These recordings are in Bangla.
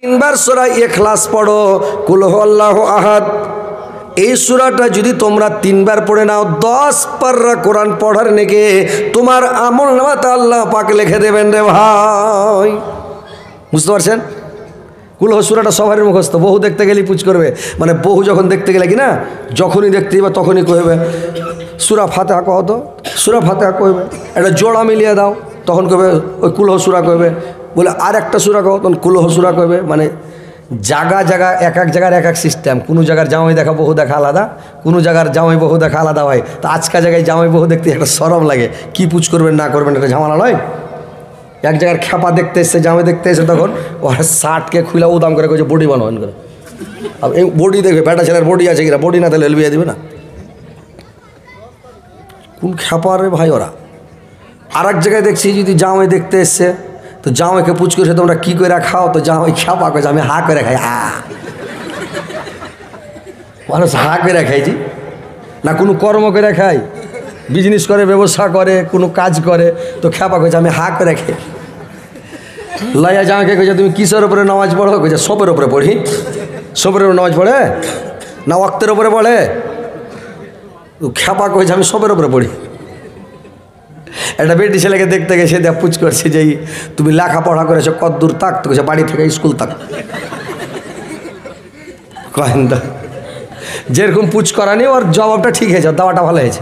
তিনবার সূরা ইখলাস পড়ো, কুল হুয়াল্লাহু আহাদ। এই সূরাটা যদি তোমরা তিনবার পড়ে নাও, 10 পারা কোরআন পড়ার নেকি তোমার আমলনামাতে আল্লাহ পাক লিখে দেবেন রে ভাই। বুঝতে পারছেন? কুল হু সূরাটা সবারই মুখস্থ, বহু দেখতে গেলেই পুচ করবে, মানে বহু যখন দেখতে গেলে কি না, যখনই দেখতে যাবে তখনই কইবে সূরা ফাতিহা কহ তো, সূরা ফাতিহা কইবে, একটা জোড়া মিলিয়ে দাও, তখন কইবে ওই কুল হু সূরা কইবে, বলে আর একটা সূরা কহ, তখন কুল হু সূরা কইবে। মানে জায়গা জায়গা এক এক জায়গার এক এক সিস্টেম। কোনো জায়গার জামাই দেখা বহু দেখা আলাদা, কোনো জায়গার জামাই বহু দেখা আলাদা হয়। তো আজকাল জায়গায় জামাই বহু দেখতে একটা শরম লাগে, কি পুচ করবেন না করবেন একটা ঝামেলা নয়। এক জায়গার খেপা দেখতে এসছে, জামাই দেখতে এসে, তখন ওর শার্টকে খুলে উদাম করে কইছে বডি বানাবেন করে। আর এই বডি দেখবে বেটা ছেলের বডি আছে কিনা, বডি না তাহলে এলবিয়ে দিবে না। কোন খেপা রে ভাই ওরা। আর এক জায়গায় দেখছি যদি জামাই দেখতে এসছে, তো জামাইকে পুচ করেছে তোমরা কী করে খাও, তো জামাই খেপা করেছে আমি হা করে খাই। মানুষ হা করে খাইছি না, কোনো কর্ম করে খাই, বিজনেস করে, ব্যবসা করে, কোনো কাজ করে, তো খেপা করেছে আমি হা করে খাই। লয়া জামাইকে কইছে তুমি কিসের উপরে নামাজ পড়ো, কইছে সবের উপরে পড়ি। সবের উপরে নামাজ পড়ে না ওয়াক্তের উপরে পড়ে? খেপা কইছে আমি সবের উপরে পড়ি। একটা বেটি ছেলেকে দেখতে গেছে, দেখ পুচ করছে যে তুমি লেখাপড়া করেছো কত দূর তাক, তো কইছে বাড়ি থেকে স্কুল তাক। কয়েন তো যেরকম পুচ করানি ওর জবাবটা ঠিক হয়েছে, দাওয়াটা ভালো হয়েছে।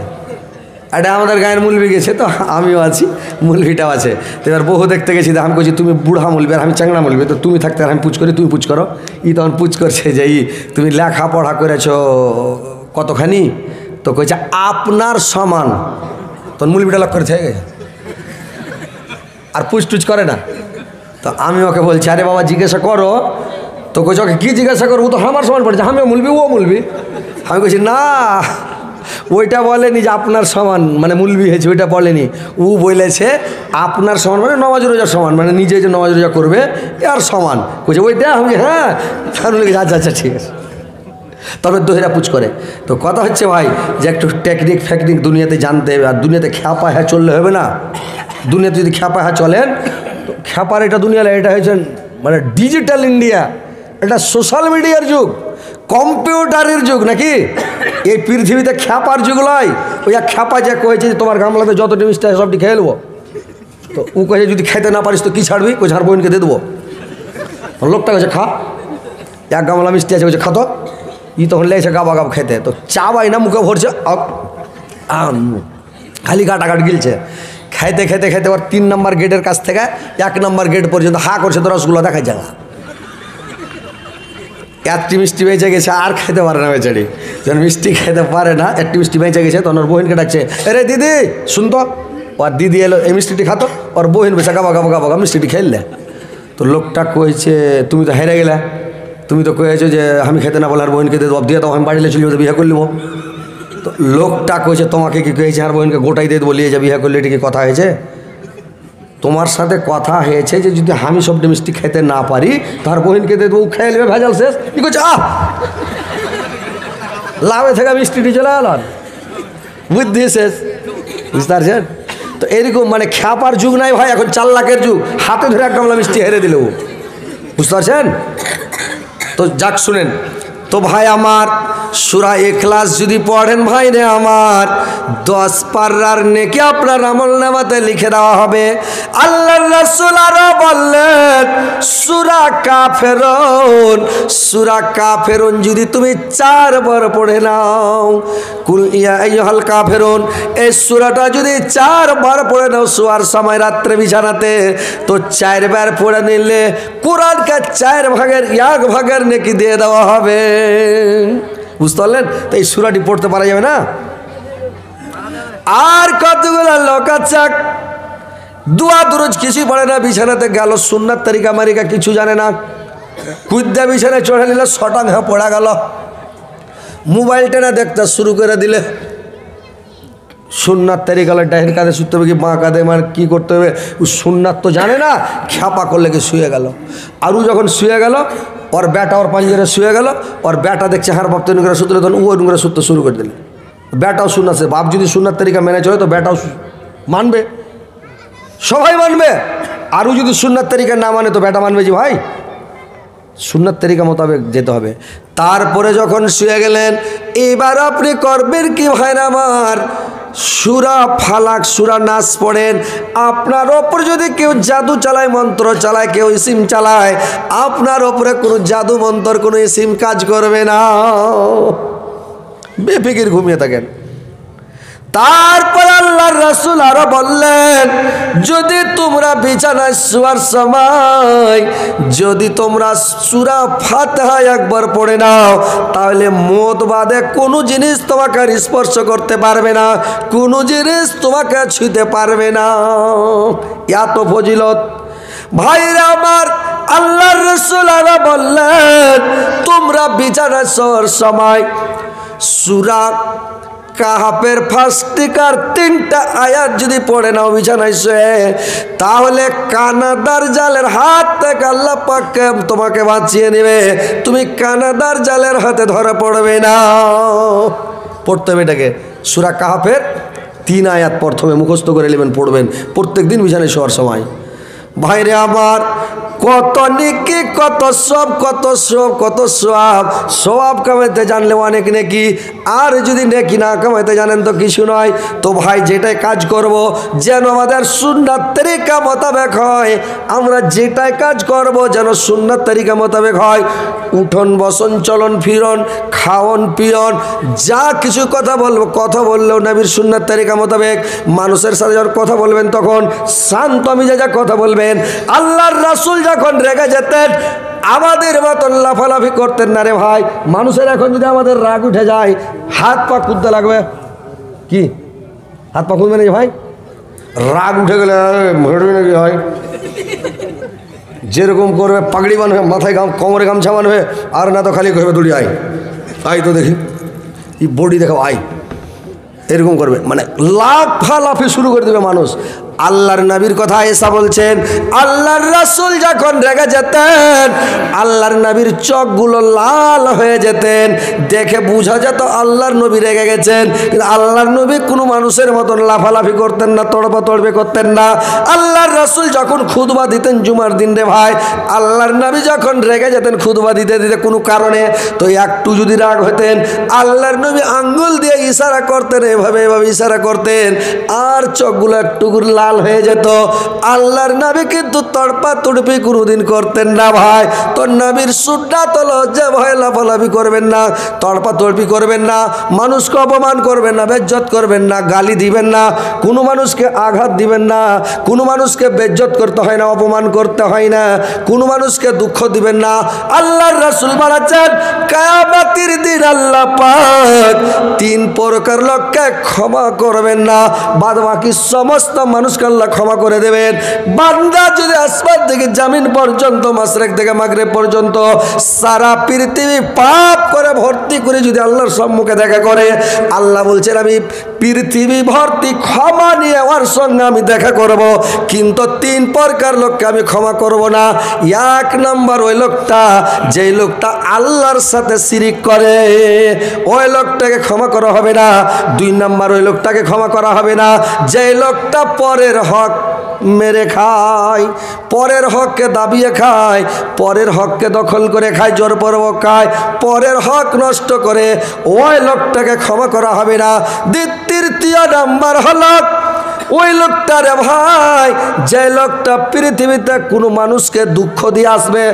এটা আমাদের গায়ের মুলবি গেছে, তো আমিও আছি, মুলবিটাও আছে। তো এবার বহু দেখতে গেছি, আমি কইছি তুমি বুড়া মুলবি আর আমি চ্যাংড়া মুলবি, তো তুমি থাকতে আর আমি পুচ করি, তুমি পুচ করো। তখন পুচ করছে যে তুমি লেখাপড়া করেছো কতখানি, তো কইছে আপনার সমান। তখন মুলবিটা লক্ষ্য করেছে আর পুচ টুচ করে না। তো আমি ওকে বলছি আরে বাবা জিজ্ঞাসা করো, তো কইছে ওকে কী জিজ্ঞাসা করবো, ও তো আমার সমান পড়েছে, আমিও মুলবি ও মুলবি। আমি কইছি না ওইটা বলেনি যে আপনার সমান মানে মুলবি হয়েছে, ওইটা বলেনি। ও বলেছে আপনার সমান মানে নমাজ রোজার সমান, মানে নিজে যে নমাজ রোজা করবে আর সমান। কইছে ওইটা আমি হ্যাঁ, তাহলে আচ্ছা আচ্ছা ঠিক আছে। তবে দোহেরা পুচ করে। তো কথা হচ্ছে ভাই যে একটু টেকনিক ফেকনিক দুনিয়াতে জানতে হবে, আর দুনিয়াতে খ্যাপা হ্যাঁ চললে হবে না। দুনিয়াতে যদি খ্যাপা হ্যাঁ চলেন, তো খ্যাপার এটা দুনিয়া, এটা হয়েছে মানে ডিজিটাল ইন্ডিয়া, এটা সোশ্যাল মিডিয়ার যুগ, কম্পিউটারের যুগ নাকি। এই পৃথিবীতে খ্যাপার যুগ নয়। ওই এক খ্যাপা যে কয়েছে যে তোমার গামলাতে যতটি মিষ্টি আছে সবটি খেয়ে নেবো, তো ও কয়েছে যদি খেতে না পারিস তো কী ছাড়বি, কই ঝাড় বোনকে দিয়ে দেবো। লোকটা কয়েছে খা, এক গামলা মিষ্টি আছে কইছে খাতো, তখন লেগেছে গাবা গাব খেতে, তো চাবাই না মুখে ভরছে, খালি কাটাকাট গিলছে। খাইতে খেতে খেতে ওর 3 নম্বর গেটের কাছ থেকে 1 নম্বর গেট পর্যন্ত হা করছে, তো রসগুলো দেখাই জায়গা একটি মিষ্টি বেঁচে গেছে, আর খেতে পারে না বেচারি। যখন মিষ্টি খেতে পারে না, একটি মিষ্টি বেঁচে গেছে, তখন ওর বোনকে ডাকছে, আরে দিদি শুনতো। ওর দিদি এলো, এই মিষ্টিটি খাতো, ওর বোন বেছে গাবা গাবা গাবা মিষ্টিটি খেললে। তো লোকটা কইছে তুমি তো হেরে গেলে, তুমি তো কয়েছো যে আমি খেতে না বলে আর বোনকে দিয়ে দাও, আমি বাড়িলে চলি বিয়ে করে নেবো। তো লোকটা কইছে তোমাকে কি কয়েছে আর বোনকে গোটাই দিয়ে দেবো, নিয়ে যা বিয়ে করলে, এটা কি কথা হয়েছে? তোমার সাথে কথা হয়েছে যে যদি আমি সবটা মিষ্টি খেতে না পারি তার বোনকে দিয়ে দেবো, খেয়ে নেবে, ভেজাল শেষ। কি করছে লাভে থেকে মিষ্টিটি চলে গেল, বুদ্ধি শেষ। বুঝতে পারছেন? তো এরকম মানে খ্যাপার যুগ নাই ভাই, এখন 4 লাখের যুগ। হাতে ধরে এক গামলা মিষ্টি হেরে দিল, বুঝতে পারছেন? তো যাক শুনেন তো ভাই আমার, সূরা ইখলাস যদি পড়েন ভাই রে আমার, 10 পারার নেকি আপনার আমলনামাতে লিখে দেওয়া হবে। আল্লাহর রাসূল আরো বললেন সূরা কাফেরুন, সূরা কাফেরুন যদি তুমি 4 বার পড়ে নাও, কুল ইয়া আইয়ুহাল কাফেরুন, এই সূরাটা যদি 4 বার পড়ে নাও শোয়ার সময় রাত্রে বিছানাতে, তো 4 বার পড়ে নিলে কোরআনকে 4 ভাগের 1 ভাগের নেকি দিয়ে দেওয়া হবে। বুঝতে পারলেন? তো এই সূরাটি পড়তে পারা যাবে না। আর কতগুলো লোক আছে দোয়া দরুদ কিছুই পড়ে না, বিছানাতে গেল সুন্নাত তরিকা মারিকা কিছু জানে না, কুদ্দা বিছানায় চড়ে নিল, শটাং হয়ে পড়া গেল, মোবাইলটা না দেখতে শুরু করে দিলে, সুন্নাত তরিকা ডাইন কাঁধে শুতে হবে কি বাঁ কাঁধে, মানে কী করতে হবে সুন্নাত তো জানে না, খ্যাপা করলে কি শুয়ে গেল। আর ও যখন শুয়ে গেল, ওর বেটা ওর পাঞ্জরে শুয়ে গেল, ওর বেটা দেখছে হার বাপ তৈরি করে শুতলে, তখন ও করে শুতে শুরু করে দিল। বেটাও শুনছে, বাপ যদি সুন্নাত তরিকা মেনে চলে তো বেটাও মানবে, সবাই মানবে। আর ও যদি সুন্নাত তরিকা না মানে তো বেটা মানবে যে ভাই সুন্নাত তরিকা মোতাবেক যেতে হবে। তারপরে যখন শুয়ে গেলেন, এবার আপনি করবেন কি ভাইরা আমার, সূরা ফালাক সূরা নাস পড়েন। আপনার ওপর যদি কেউ জাদু চালায়, মন্ত্র চালায়, কেউ ইসিম চালায়, আপনার ওপরে কোনো জাদু মন্ত্র কোনো ইসিম কাজ করবে না, বেফিকির ঘুমিয়ে থাকেন। তারপর আল্লাহর রাসূল আরো বললেন, যদি তোমরা বিছানায় শোয়ার সময় যদি তোমরা সূরা ফাতিহা একবার পড়ে নাও, তাহলে মওত বাদে কোনো জিনিস তোমাকে আর স্পর্শ করতে পারবে না, কোনো জিনিস তোমাকে ছুঁতে পারবে না। এত ফজিলত ভাইরা আমার। আল্লাহর রাসূল আরো বললেন, তোমরা বিছানায় শোয়ার সময় সূরা কাহাফের ফার্স্ট টিকার 3টা আয়াত যদি পড়ে নাও বিছানায় শুয়ে, তাহলে কানাদার জালের হাত থেকে আল্লাহ পাক তোমাকে বাঁচিয়ে নেবে, তুমি কানাদার জালের হাতে ধরা পড়বে না। পড়তে হবে এটাকে, সূরা কাহাফের 3 আয়াত প্রথমে মুখস্থ করে নেবেন, পড়বেন প্রত্যেক দিন বিছানায় শোয়ার সময়। ভাইরে আমার, কত নেকি, কত সব, কত সব, কত সওয়াব। সওয়াব কামাইতে জানলে অনেক নেকি, আর যদি নেকি না কামাইতে জানেন তো কিছু নয়। তো ভাই যেটাই কাজ করব যেন আমাদের সুন্নাত তরিকা মোতাবেক হয়, আমরা যেটাই কাজ করব যেন সুন্নাত তরিকা মোতাবেক হয়। উঠন বসন চলন ফিরন খাওয়ন পিয়ন যা কিছু কথা বলবো, কথা বললেও নবীর সুন্নাত তরিকা মোতাবেক। মানুষের সাথে যখন কথা বলবেন তখন শান্ত মিজাজে কথা বলবেন। আল্লাহর রাসূল যখন রেগে যেতেন আমাদের মতন লাফালাফি করতেন না রে ভাই। মানুষের এখন যদি আমাদের রাগ উঠে যায়, হাত পা কুদতে লাগবে। কি হাত পা কুদবে নাকি ভাই? রাগ উঠে গেলে ভেড়বে নাকি হয়, যেরকম করবে পাগড়ি বানবে, মাথায় কোমরে গামছা বানবে, আর না তো খালি করবে দড়ি আয় আয় তো দেখি এই বডি দেখো আয়, এরকম করবে, মানে লাফালাফি শুরু করে দেবে মানুষ। আল্লাহর নবীর কথা এসা বলছেন, আল্লাহর রাসূল যখন রেগে যেতেন আল্লাহর নবীর চোখগুলো লাল হয়ে যেতেন, দেখে বোঝা যেত আল্লাহর নবী রেগে গেছেন। কিন্তু আল্লাহর নবী কোনো মানুষের মতন লাফালাফি করতেন না, তড়পে করতেন না। আল্লাহর রাসূল যখন খুতবা দিতেন জুমার দিন রে ভাই, আল্লাহর নবী যখন রেগে যেতেন খুতবা দিতে দিতে কোনো কারণে, তো একটু যদি রাগ হতেন আল্লাহর নবী আঙ্গুল দিয়ে ইশারা করতেন, এভাবে এভাবে ইশারা করতেন, আর চোখগুলো একটু লাল হয়ে যেত। আল্লাহর নবী কিন্তু তড়পা তড়পি কোনোদিন করতেন না ভাই। তো নবীর সুন্নাত হলো যে ভয় লাফালাফি করবেন না, তড়পা তড়পি করবেন না, মানুষকে অপমান করবেন না, বেজ্জত করবেন না, গালি দিবেন না, কোনো মানুষকে আঘাত দিবেন না, কোনো মানুষকে বেজ্জত করতে হয় না, অপমান করতে হয় না, কোনো মানুষকে দুঃখ দিবেন না। আল্লাহর রাসূল বলেছেন কিয়ামতের দিন আল্লাহ পাক 3 প্রকার লোককে ক্ষমা করবেন না, বাদ বাকি সমস্ত মানুষকে আল্লাহ ক্ষমা করে দেবেন। বান্দা যদি আসমান থেকে জমিন পর্যন্ত, মাশরিক থেকে মাগরিব পর্যন্ত সারা পৃথিবী পাপ করে ভর্তি করে যদি আল্লাহর সম্মুখে দেখা করে, আল্লাহ বলছেন আমি পৃথিবী ভর্তি ক্ষমা নিয়ে ওর সঙ্গে আমি দেখা করব, কিন্তু 3 প্রকার লোককে আমি ক্ষমা করব না। 1 নম্বর ওই লোকটা, যেই লোকটা আল্লাহর সাথে শিরিক করে, ওই লোকটাকে ক্ষমা করা হবে না। 2 নম্বর ওই লোকটাকে ক্ষমা করা হবে না যেই লোকটা পরের হক মেরে খায়, পরের হককে দাবিয়ে খায়, পরের হককে দখল করে খায়, জোরপূর্বক খায়, পরের হক নষ্ট করে, ওই লোকটাকে ক্ষমা করা হবে না। 3য় নাম্বার হলো ওই লোকটারে ভাই, যে লোকটা পৃথিবীতে কোনো মানুষকে দুঃখ দিয়ে আসবে,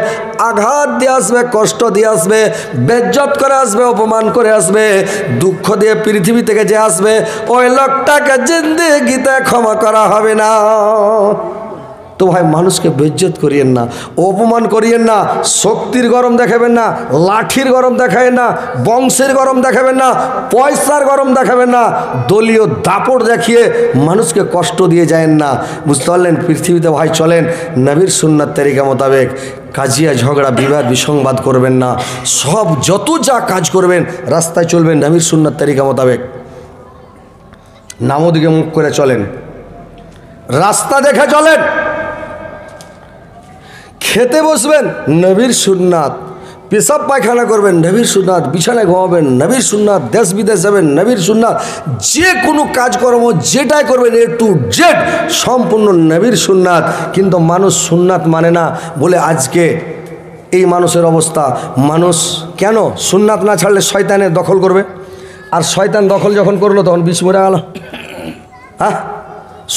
আঘাত দিয়ে আসবে, কষ্ট দিয়ে আসবে, বেজ্জত করে আসবে, অপমান করে আসবে, দুঃখ দিয়ে পৃথিবী থেকে যে আসবে, ওই লোকটাকে জিন্দেগিতে ক্ষমা করা হবে না। তো ভাই মানুষকে বেজ্জত করিয়েন না, অপমান করিয়েন না, শক্তির গরম দেখাবেন না, লাঠির গরম দেখাবেন না, বংশের গরম দেখাবেন না, পয়সার গরম দেখাবেন না, দলীয় দাপট দেখিয়ে মানুষকে কষ্ট দিয়ে যায়েন না। বুঝতে পারলেন? পৃথিবীতে ভাই চলেন নবীর সুন্নাত তরিকা মোতাবেক, কাজিয়া ঝগড়া বিবাদ বিসংবাদ করবেন না, সব যত যা কাজ করবেন রাস্তায় চলবেন নবীর সুন্নাত তরিকা মোতাবেক। নামও দিকে মুখ করে চলেন, রাস্তা দেখে চলেন, খেতে বসবেন নবীর সুন্নাত, পেশাব পায়খানা করবেন নবীর সুন্নাত, বিছানায় ঘুমাবেন নবীর সুন্নাত, দেশ বিদেশ যাবেন নবীর সুন্নাত, যে কোনো কাজকর্ম যেটাই করবেন A to Z সম্পূর্ণ নবীর সুন্নাত। কিন্তু মানুষ সুন্নাত মানে না বলে আজকে এই মানুষের অবস্থা। মানুষ কেন সুন্নাত না ছাড়লে শয়তানের দখল করবে, আর শয়তান দখল যখন করলো তখন বিষ মরে গেল। হ্যাঁ,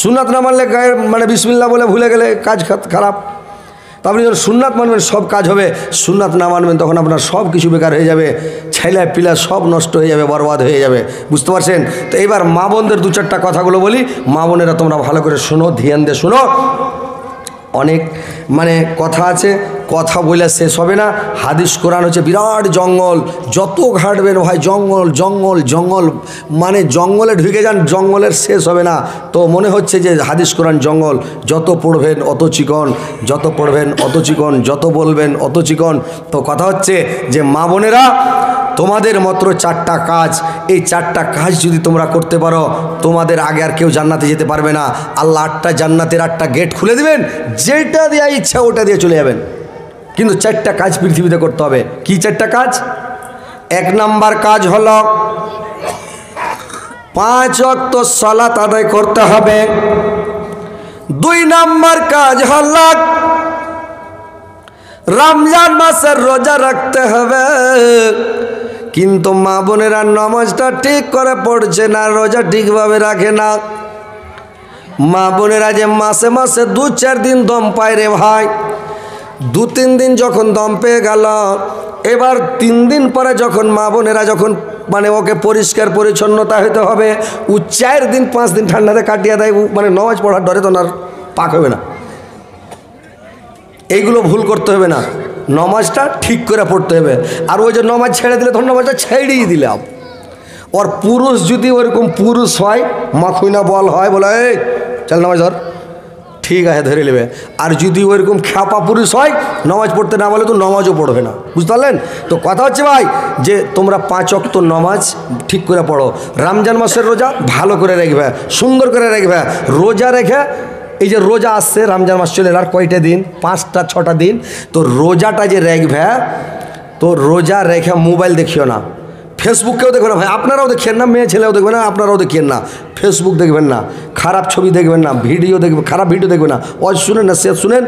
সুন্নাত না মানলে গায়ে মানে বিসমিল্লাহ বলে ভুলে গেলে কাজ খারাপ। তো আপনি যখন সুন্নাত মানবেন সব কাজ হবে, সুন্নাত না মানবেন তখন আপনার সব কিছু বেকার হয়ে যাবে, ছেলে পিলা সব নষ্ট হয়ে যাবে, বরবাদ হয়ে যাবে। বুঝতে পারছেন? তো এবার মা বোনদের দু চারটা কথাগুলো বলি। মা বোনেরা তোমরা ভালো করে শোনো, ধ্যান দিয়ে শোনো। অনেক মানে কথা আছে, কথা বলে শেষ হবে না। হাদিস কোরআন হচ্ছে বিরাট জঙ্গল, যত ঘাটবেন ভাই জঙ্গল জঙ্গল জঙ্গল, মানে জঙ্গলে ঢুকে যান, জঙ্গলের শেষ হবে না। তো মনে হচ্ছে যে হাদিস কোরআন জঙ্গল, যত পড়বেন অত চিকন, যত পড়বেন অত চিকন, যত বলবেন অত চিকন। তো কথা হচ্ছে যে মা বোনেরা, তোমাদের মাত্র 4টা কাজ, এই 4টা কাজ যদি তোমরা করতে পারো, তোমাদের আগে আর কেউ জান্নাতে যেতে পারবে না। আল্লাহ 8টা জান্নাতের 8টা গেট খুলে দিবেন, যেটা দেওয়া ইচ্ছা ওটা দিয়ে চলে যাবেন। কিন্তু 4টা কাজ পৃথিবীতে করতে হবে। কি 4টা কাজ? 1 নাম্বার কাজ হলো 5 ওয়াক্ত সালাত আদায় করতে হবে। 2 নাম্বার কাজ হলো রমজান মাসের রোজা রাখতে হবে। কিন্তু মা বোনেরা নামাজটা ঠিক করে পড়ছে না, রোজা ঠিকভাবে রাখে না। মা বোনেরা যে মাসে মাসে 2-4 দিন দম পায় রে ভাই, 2-3 দিন যখন দম পেয়ে গেল, এবার 3 দিন পরে যখন মা বোনেরা যখন মানে ওকে পরিষ্কার পরিচ্ছন্নতা হতে হবে, ও 4 দিন 5 দিন ঠান্ডাতে কাটিয়ে দেয়, মানে নামাজ পড়ার ডরে তো আর পাক হবে না। এইগুলো ভুল করতে হবে না, নামাজটা ঠিক করে পড়তে হবে। আর ওই যে নামাজ ছেড়ে দিলে তখন নামাজটা ছেড়েই দিলাম। ওর পুরুষ যদি ওরকম পুরুষ হয়, মাখুইনা বল হয়, বলে এই চল নামাজ ধর, ঠিক আছে ধরে নেবে। আর যদি ওইরকম খ্যাপা পুরুষ হয়, নামাজ পড়তে না বলে তো নামাজও পড়বে না। বুঝতে পারলেন? তো কথা হচ্ছে ভাই যে তোমরা 5 ওয়াক্ত নামাজ ঠিক করে পড়ো। রমজান মাসের রোজা ভালো করে রাখবে, সুন্দর করে রাখবে। রোজা রেখে এই যে রোজা আসছে, রমজান মাস চলে আর কয়টা দিন, 5-6টা দিন। তো রোজাটা যে রাখবে, তো রোজা রেখে মোবাইল দেখিও না, ফেসবুককেও দেখবেন না ভাই, আপনারাও দেখেন না, মেয়ে ছেলেও দেখবেন না, আপনারাও দেখেন না। ফেসবুক দেখবেন না, খারাপ ছবি দেখবেন না, ভিডিও দেখবেন, খারাপ ভিডিও দেখবেন না। ওয়াজ শুনেন না, সে শুনেন,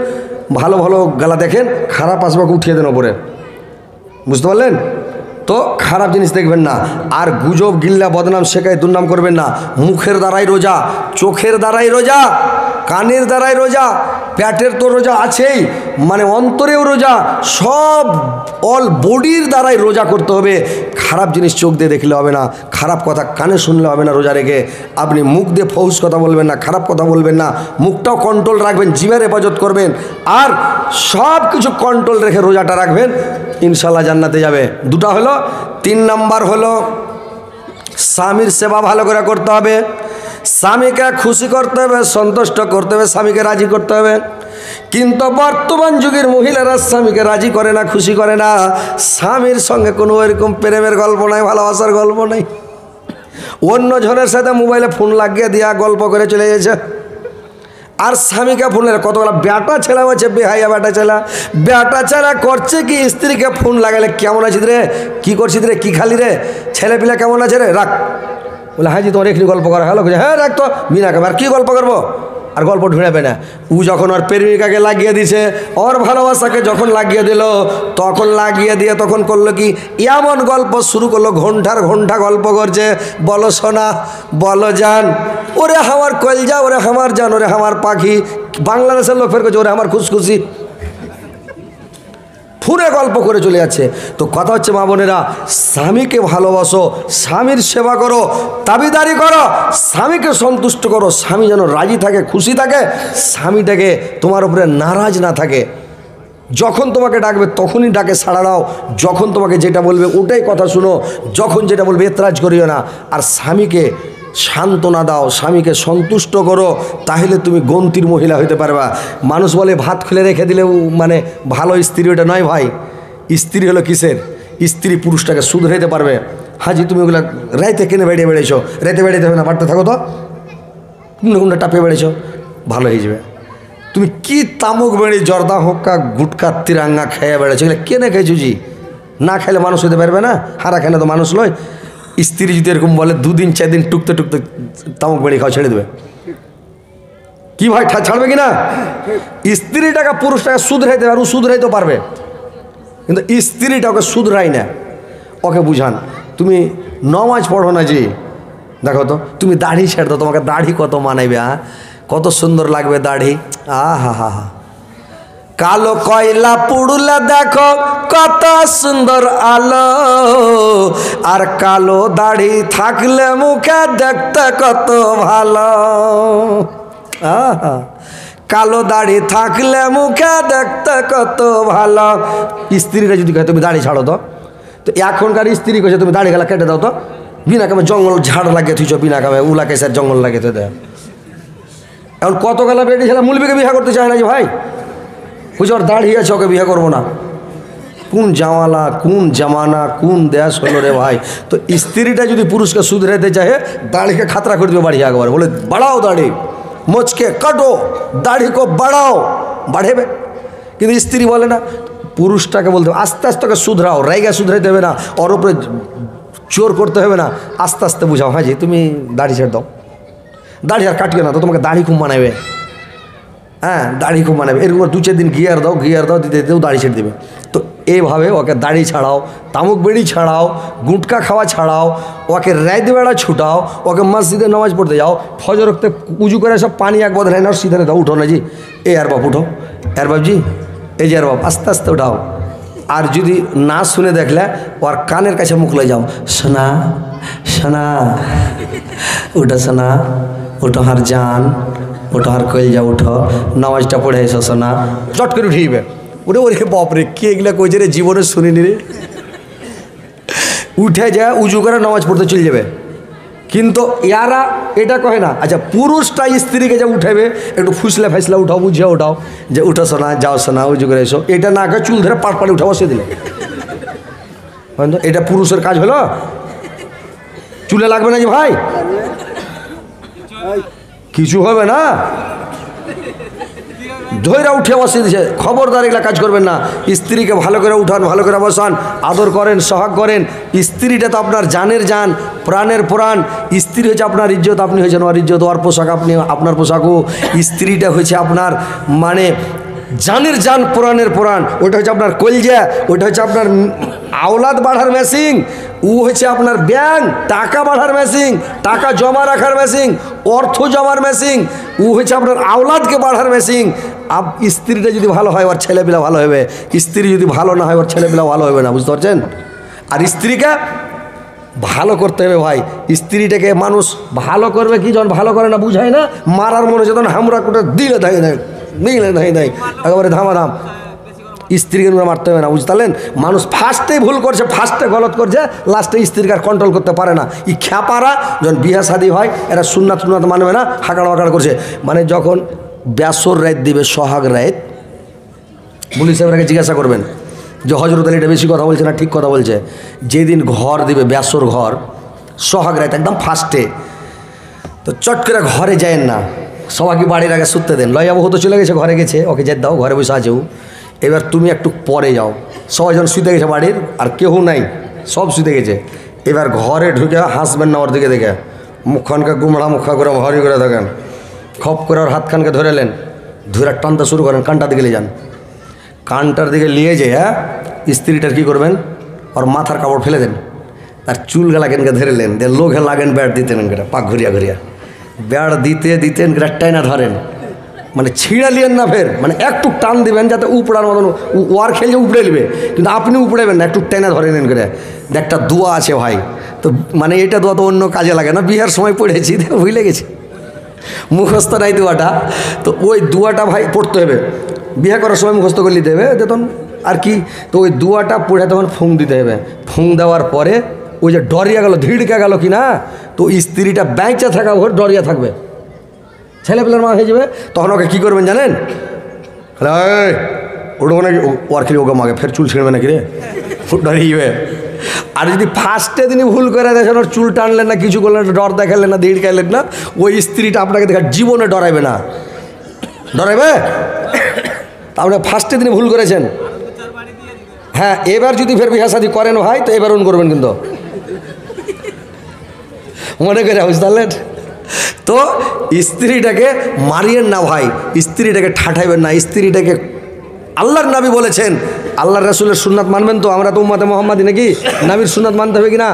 ভালো ভালো গালা দেখেন, খারাপ আসবাকে উঠিয়ে দেন ওপরে। বুঝতে পারলেন? তো খারাপ জিনিস দেখবেন না। আর গুজব গিল্লা বদনাম শেখায় দুর্নাম করবেন না। মুখের দ্বারাই রোজা, চোখের দ্বারাই রোজা, কানের দ্বারাই রোজা, পেটের তো রোজা আছেই, মানে অন্তরেও রোজা, সব অল বডির দ্বারাই রোজা করতে হবে। খারাপ জিনিস চোখ দিয়ে দেখলে হবে না, খারাপ কথা কানে শুনলে হবে না। রোজা রেখে আপনি মুখ দিয়ে ফৌস কথা বলবেন না, খারাপ কথা বলবেন না, মুখটাও কন্ট্রোল রাখবেন, জিভের হেফাজত করবেন, আর সব কিছু কন্ট্রোল রেখে রোজাটা রাখবেন, ইনশাল্লাহ জান্নাতে যাবে। 2টা হলো। 3 নাম্বার হলো স্বামীর সেবা ভালো করে করতে হবে। স্বামীকে খুশি করতে হবে, সন্তুষ্ট করতে হবে, স্বামীকে রাজি করতে হবে। কিন্তু বর্তমান যুগের মহিলারা স্বামীকে রাজি করে না, খুশি করে না। স্বামীর সঙ্গে কোনো এরকম প্রেমের গল্প নাই, ভালোবাসার গল্প নাই। অন্য জনের সাথে মোবাইলে ফোন লাগিয়ে দিয়া গল্প করে চলে গেছে। আর স্বামীকে ফোন কতগুলো বেটা ছেলে আছে, বেহাইয়া বেটা ছেলা, বেটা ছেলা করছে কি, স্ত্রীকে ফোন লাগালে কেমন আছিস রে, কী করছিস রে, কী খালি রে, ছেলে পিলা কেমন আছে রে, রাখ। বলে হ্যাঁ জি তোমার এখানে গল্প করা হলো, হ্যাঁ রাখ তো মিনাকে, আর কী গল্প করবো, আর গল্প ঢুঁড়াবে না। ও যখন ওর প্রেমিকাকে লাগিয়ে দিছে, ওর ভালোবাসাকে যখন লাগিয়ে দিল, তখন লাগিয়ে দিয়ে তখন করলো কি, এমন গল্প শুরু করলো, ঘন্টার ঘন্টা গল্প করছে। বলো সোনা, বলো জান, ওরে আমার কলজা, ওরে আমার জান, ওরে আমার পাখি। বাংলাদেশের লোক ফের করছে ওরে আমার খুশখুশি, ফুরে গল্প করে চলে যাচ্ছে। তো কথা হচ্ছে মা বোনেরা, স্বামীকে ভালোবাসো, স্বামীর সেবা করো, দাবিদারি করো, স্বামীকে সন্তুষ্ট করো, স্বামী যেন রাজি থাকে, খুশি থাকে, স্বামীটাকে তোমার উপরে নারাজ না থাকে। যখন তোমাকে ডাকবে তখনই ডাকে সাড়া দাও, যখন তোমাকে যেটা বলবে ওটাই কথা শুনো, যখন যেটা বলবে এতরাজ করিও না। আর স্বামীকে সান্ত্বনা দাও, স্বামীকে সন্তুষ্ট করো, তাহলে তুমি গন্তির মহিলা হইতে পারবা। মানুষ বলে ভাত খুলে রেখে দিলেও মানে ভালো স্ত্রী, ওটা নয় ভাই। স্ত্রী হলো কিসের? স্ত্রী পুরুষটাকে শুধরাইতে পারবে। হাজি তুমি ওগুলা রাইতে কেনে বেড়িয়ে বেড়েছো, রাইতে বেড়াইতে হবে না, বাড়তে থাকো তো, কোনটা টাপিয়ে বেড়েছো, ভালো হয়ে যাবে। তুমি কি তামুক বেড়ি, জর্দা হোক্কা, গুটকা, তিরাঙ্গা খাইয়া বেড়েছো, এগুলো কেনে খাইছো জি? না খাইলে মানুষ হতে পারবে না, হারা খাইলে তো মানুষ নয়। স্ত্রী যদি এরকম বলে 2 দিন 4 দিন টুকতে টুকতে তামুক বেড়ি খাওয়া ছেড়ে দেবে, কি ভাই ছাড়বে কি না? স্ত্রীটাকে পুরুষটাকে শুধরাইতে পারবে, শুধরাইতে পারবে। কিন্তু স্ত্রীটা ওকে শুধরাই না, ওকে বুঝান তুমি নমাজ পড়ো না জি, দেখো তো তুমি দাড়ি ছেড়ে দাও, তোমাকে দাড়ি কত মানাইবে, হ্যাঁ কত সুন্দর লাগবে দাড়ি, আহা হা হা। কালো কয়লা পুড়লে দেখো কত সুন্দর আলো, আর কালো দাড়ি থাকলে মুখে দেখতে কত ভালো, আহা কালো দাড়ি থাকলে মুখে দেখতে কত ভালো। স্ত্রীরা যদি কয় তুমি দাড়ি ছাড়ো তো, তো এখনকার স্ত্রী কইছে তুমি দাড়ি গেলা কেটে দাও তো, বিনা কামে জঙ্গল ঝাড় লাগিয়ে থুইছ, বিনা কামে উলা কেসের জঙ্গল লাগিয়ে তো দেয়। এখন কত গেলা বেটি ছেলে মুলবিকে বিয়ে করতে চায় না যে ভাই, বুঝে ওর দাঁড়িয়ে আছে ওকে বিয়ে করবো না। কোন জামালা, কোন জামানা, কোন দেশ হলো রে ভাই। তো স্ত্রীটা যদি পুরুষকে শুধরাইতে চাহে দাড়িকে খাতরা করে দেবে বাড়িয়ে একবার, বলে বাড়াও দাড়ি, মোচকে কাটো, দাড়ি কো বাড়াও, বাড়েবে। কিন্তু স্ত্রী বলে না, পুরুষটাকে বলতে হবে আস্তে আস্তে ওকে শুধরাও, রাইগা শুধরাইতে হবে না, ওর উপরে জোর করতে হবে না, আস্তে আস্তে বুঝাও, হ্যাঁ জি তুমি দাড়ি ছেড়ে দাও, দাড়ি আর কাটিও না তো তোমাকে দাড়ি খুব মানাবে, হ্যাঁ দাড়ি খুব মানাবে, এরকম 2-4 দিন গিয়ার দাও দিতে দিতেও দাড়ি ছেড়ে দেবে। তো এইভাবে ওকে দাড়ি ছাড়াও, তামুক বেড়ি ছাড়াও, গুটকা খাওয়া ছাড়াও, ওকে রাত বেড়া ছুটাও, ওকে মসজিদে নামাজ পড়তে যাও, ফজর রক্তে উজু করে সব পানি এক বদলে না সিধে দাও, উঠো না জি, এ আর বাপ উঠো, আর বাপজি এই যে আর বাপ আস্তে আস্তে উঠাও। আর যদি না শুনে দেখলে ওর কানের কাছে মুখ লয়ে যাও, সোনা সোনা উঠো, সোনা উঠো হার জান, ওটা আর কইল উঠো, নামাজটা পড়ে এসো সোনা, চট করে উঠিবে। ওরে ওরে বাপরে কে এগুলা কইছে রে, জীবনে শুনিনি রে। উঠে যায় উজু করে নামাজ পড়তে চলে যাবে, কিন্তু ইয়ারা এটা কহে না। আচ্ছা পুরুষটা স্ত্রীকে যে উঠাবে একটু ফুসলে ফাইসলে উঠাও, বুঝিয়ে উঠাও যে উঠো সোনা, যাও সোনা উজু করে এসো, এটা না করে চুল ধরে পাট পাড়ে উঠা বসে দিলে, এটা পুরুষের কাজ হলো? চুলে লাগবে না যে ভাই, কিছু হবে না, ধৈরা উঠে বসে দিছে। খবরদার এগুলা কাজ করবেন না। স্ত্রীকে ভালো করে উঠান, ভালো করে বসান, আদর করেন, সোহাগ করেন। স্ত্রীটা তো আপনার জানের জান, প্রাণের প্রাণ। স্ত্রী হচ্ছে আপনার ইজ্জত, আপনি হয়েছেন ওর ইজ্জত, ওর পোশাক আপনি আপনার পোশাকও। স্ত্রীটা হচ্ছে আপনার মানে জানের জান, প্রাণের প্রাণ। ওটা হচ্ছে আপনার কলজা, ওটা হচ্ছে আপনার আওলাদ বাড়ার মেশিন, ও হচ্ছে আপনার ব্যাংক, টাকা বাড়ার মেশিন, টাকা জমা রাখার মেশিন, অর্থ জমার মেশিন। ও হচ্ছে আপনার আওলাদকে বাড়ার মেশিন। স্ত্রীটা যদি ভালো হয় ওর ছেলেপিলা ভালো হবে, স্ত্রী যদি ভালো না হয় ওর ছেলেপিলা ভালো হবে না, বুঝতে পারছেন? আর স্ত্রীকে ভালো করতে হবে ভাই। স্ত্রীটাকে মানুষ ভালো করবে কি, যখন ভালো করে না বুঝায় না, মারার মনে হচ্ছে তখন হামরা কোটা দিলে ধাই নাই, দিলে ধাই নাই, একেবারে ধামাধাম। স্ত্রীকে মারতে হবে না, বুঝতে পারলেন? মানুষ ফার্স্টেই ভুল করছে, ফার্স্টে গলত করছে, লাস্টে স্ত্রীকে আর কন্ট্রোল করতে পারে না। এই খ্যাপারা যখন বিয়ে শাদী হয় এরা সুন্নাত টুন্নাত মানবে না, হাঁকাড়া হাঁকাড়া করছে। মানে যখন ব্যাসর রাত দিবে, সোহাগ রাত, পুলিশ সাহেবরাকে জিজ্ঞাসা করবেন যে হজরত আলী এটা বেশি কথা বলছে না ঠিক কথা বলছে। যেদিন ঘর দিবে, ব্যাসর ঘর, সোহাগ রাত একদম ফার্স্টে, তো চট করে ঘরে যায়েন না, সবাইকে বাড়ির আগে শুতে দেন। লয়াবু হতে চলে গেছে, ঘরে গেছে, ওকে যেতে দাও, ঘরে বসে আছেও। এবার তুমি একটু পরে যাও, সবাই যখন শুতে গেছে বাড়ির, আর কেউ নাই, সব শুতে গেছে। এবার ঘরে ঢুকে হাসবেন না ওর দিকে দেখে, মুখখানকে গুমড়া মুখা করে হরি করে থাকেন, খপ করে ওর হাতখানকে ধরেলেন, ধরে টানতে শুরু করেন, কানটার দিকে নিয়ে যান। কানটার দিকে নিয়ে যে স্ত্রীটার কী করবেন, ওর মাথার কাপড় ফেলে দেন, তার চুল গেলাকেনকে ধরেলেন, দিয়ে লোঘে লাগেন, ব্যাট দিতেন এনকে, পাক ঘুরিয়া ঘুরিয়া ব্যাট দিতেন, টাইনা ধরেন, মানে ছিঁড়ে লিয়েন না, ফের মানে একটু টান দিবেন যাতে উপড়ার মতন, ওয়ার খেলে উপড়ে নেবে, কিন্তু আপনি উপড়েবেন না, একটু টেনে ধরে নেন করে। একটা দোয়া আছে ভাই, তো মানে এটা দোয়া তো অন্য কাজে লাগে না, বিয়ের সময় পড়েছি, ভুলে গেছি, মুখস্থ নাই দোয়াটা। তো ওই দোয়াটা ভাই পড়তে হবে, বিয়ে করার সময় মুখস্থ করে নিতে হবে তখন আর কি। তো ওই দোয়াটা পড়ে তখন ফুং দিতে হবে। ফুং দেওয়ার পরে ওই যে ডরিয়া গেল, ধিড়কে গেল কি না, তো স্ত্রীটা ব্যাংচে থাকা ভোর ডরিয়া থাকবে, ছেলেপেলার মা হয়ে যাবে। তখন ওকে কী করবেন জানেন, ওটা নাকি ওর খেলে ওকে মাকে ফের চুল ছিঁড়বে নাকি রে, ডরিয়ে। আর যদি ফার্স্টে তিনি ভুল করে দেখেন, ওর চুল টানলেন না, কিছু করলেন, ডর দেখালেন না, দিড় খাইলেন না, ওই স্ত্রীটা আপনাকে দেখা জীবনে ডরাইবে না, ডরাইবে। তাহলে ফার্স্টে তিনি ভুল করেছেন। হ্যাঁ, এবার যদি ফের বিয়ে শাদী করেন ভাই, তো এবার উন করবেন, কিন্তু মনে করে, বুঝতে পারলেন? তো স্ত্রীটাকে মারিয়েন না ভাই, স্ত্রীটাকে ঠাঠাইবেন না, স্ত্রীটাকে আল্লাহর নবী বলেছেন, আল্লাহর রাসূলের সুন্নাত মানবেন তো? আমরা তো উম্মতে মুহাম্মাদি নাকি, নবীর সুন্নাত মানতে হবে কিনা?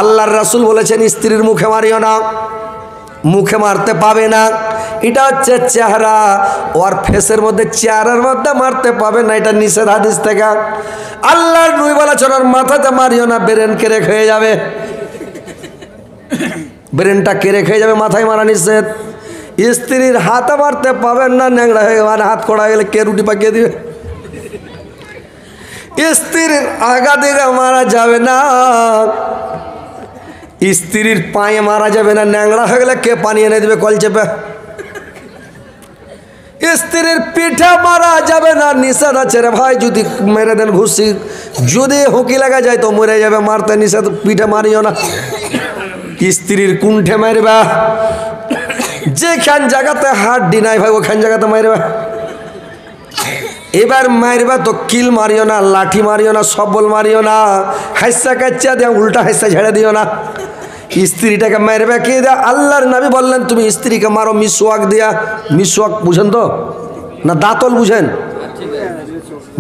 আল্লাহর রাসূল বলেছেন স্ত্রীর মুখে মারিও না, মুখে মারতে পাবে না। এটা হচ্ছে চেহারা, ওর ফেসের মধ্যে, চেহারার মধ্যে মারতে পাবে না, এটা নিষেধ হাদিস থেকে। আল্লাহর নবী বলেছেন ওর মাথাতে মারিও না, ব্রেন কেড়ে খেয়ে যাবে, ব্রেনটা কেড়ে খেয়ে যাবে, মাথায় মারা নিষেধ। স্ত্রীর হাতে মারতে পাবেন না, ন্যাংরা হয়ে গেলে, হাত খোড়া গেলে কে রুটি পাকিয়ে দিবে। স্ত্রীর আগা দিকে মারা যাবে না, স্ত্রীর পায়ে মারা যাবে না, ন্যাংরা হয়ে গেলে কে পানি এনে দিবে কল চেপে। স্ত্রীর পিঠে মারা যাবে না, নিষেধ আছে রে ভাই। যদি মেরে দেন ঘুষি, যদি হুকি লাগা যায় তো মরে যাবে, মারতে নিষেধ, পিঠে মারিও না। স্ত্রীর কুণ্ঠে মারবা, যেখান জায়গাতে হাড্ডি নাই ভাই ওখান জায়গাতে মারবা। এবার মারবা তো কিল মারিও না, লাঠি মারিও না, সবল মারিও না, হাইসা কাচ্চা দিয়ে উল্টা হাইসা ছেড়ে দিও না। স্ত্রীটাকে মারবে কে দেয়া? আল্লাহর নবী বললেন তুমি স্ত্রীকে মারো মিসওয়াক দিয়া। মিসওয়াক বুঝেন তো না? দাঁতল বুঝেন?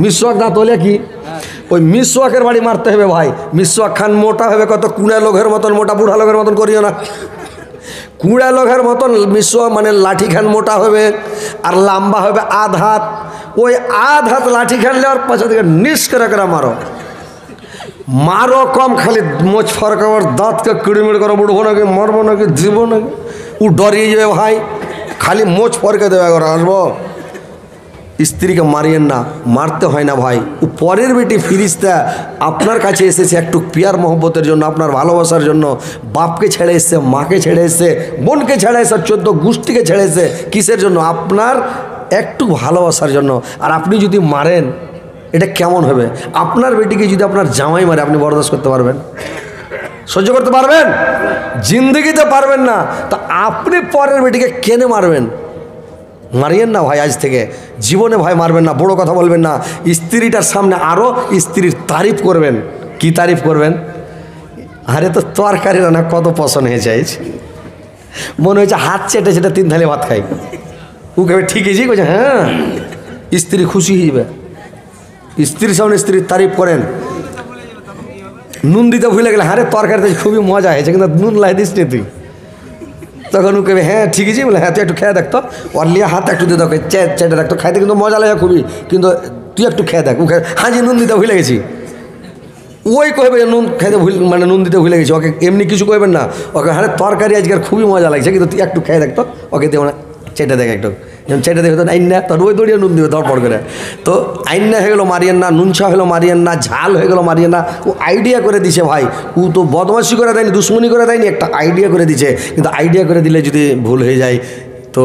মিসওয়াক দাঁতলে কি? ওই মিসওয়াকের বাড়ি মারতে হবে ভাই। মিসওয়াক খান মোটা হবে, কত কুড়া লোকের মতন মোটা, বুড়া লোকের মতন করিও না। কুড়া লোকের মতন মিসওয়াক মানে লাঠি খান মোটা হবে আর লম্বা হবে আধ হাত। ওই আধ হাত লাঠি খান লেওয়ার পাশে থেকে নিস করে মারো, মারো কম, খালি মোচ ফরকাবার, দাঁতকে কিড়মিড় করে উঠবো নাকি, মারবো নাকি, দিব নাকি, ও ডরিয়ে যাবে ভাই, খালি মোচ ফরকে দেবে করে আসবো। স্ত্রীকে মারিয়েন না, মারতে হয় না ভাই। ও পরের বেটি ফিরিস্তা আপনার কাছে এসেছে একটু পিয়ার মহব্বতের জন্য, আপনার ভালোবাসার জন্য। বাপকে ছেড়ে এসছে, মাকে ছেড়ে এসছে, বোনকে ছেড়ে এসছে, 14 গোষ্ঠীকে ছেড়ে এসছে, কিসের জন্য? আপনার একটু ভালোবাসার জন্য। আর আপনি যদি মারেন এটা কেমন হবে? আপনার বেটিকে যদি আপনার জামাই মারে আপনি বরদাস্ত করতে পারবেন? সহ্য করতে পারবেন? জিন্দগিতে পারবেন না। তা আপনি পরের বেটিকে কেনে মারবেন? মারিয়েন না ভাই, আজ থেকে জীবনে ভাই মারবেন না, বড় কথা বলবেন না। স্ত্রীটার সামনে আরও স্ত্রীর তারিফ করবেন। কি তারিফ করবেন? আরে তো তরকারি রান্না কত পছন্দ হয়ে যায়, মনে হয়েছে হাত চেটে চেটে 3 থালি ভাত খাই। ও কেবে ঠিকই জি কইছে, হ্যাঁ। স্ত্রী খুশি হয়ে যাবে। স্ত্রীর সামনে স্ত্রীর তারিফ করেন। নুন দিতে ভুলে গেলে, আরে তরকারিতে খুবই মজা হয়েছে কিন্তু নুন লাই দিস নি তুই। তখন ও কেবে হ্যাঁ ঠিকই জি, বলে হ্যাঁ তুই একটু খেয়ে দেখতো, ওর লিয়ে হাত একটু দিয়ে দেখো, চেটে দেখতো, খাইতে কিন্তু মজা লাগে খুবই, কিন্তু তুই একটু খেয়ে দেখ। ও হ্যাঁ জি নুন দিতে ভুলে গেছি। ওই কইবে নুন খাইতে মানে নুন দিতে ভুলে গেছি, ওকে এমনি কিছু কইবেন না। ওকে হ্যাঁ তরকারি আজকের খুবই মজা লাগছে কিন্তু তুই একটু খেয়ে দেখতো, ওকে দেবো না, চেটে দেখ একটু। যেমন চেটে দেখে তো আইন না, তোর ওই দড়িয়ে নুন দিবে ধরপড় করে। তো আইন হয়ে গেলো মারিয়েন না, নুনছা হলো মারিয়েন না, ঝাল হয়ে গেলো মারিয়েন না। ও আইডিয়া করে দিছে ভাই, ও তো বদমাশি করে দেয়নি, দুশ্মনী করে দেয়নি, একটা আইডিয়া করে দিছে। কিন্তু আইডিয়া করে দিলে যদি ভুল হয়ে যায় তো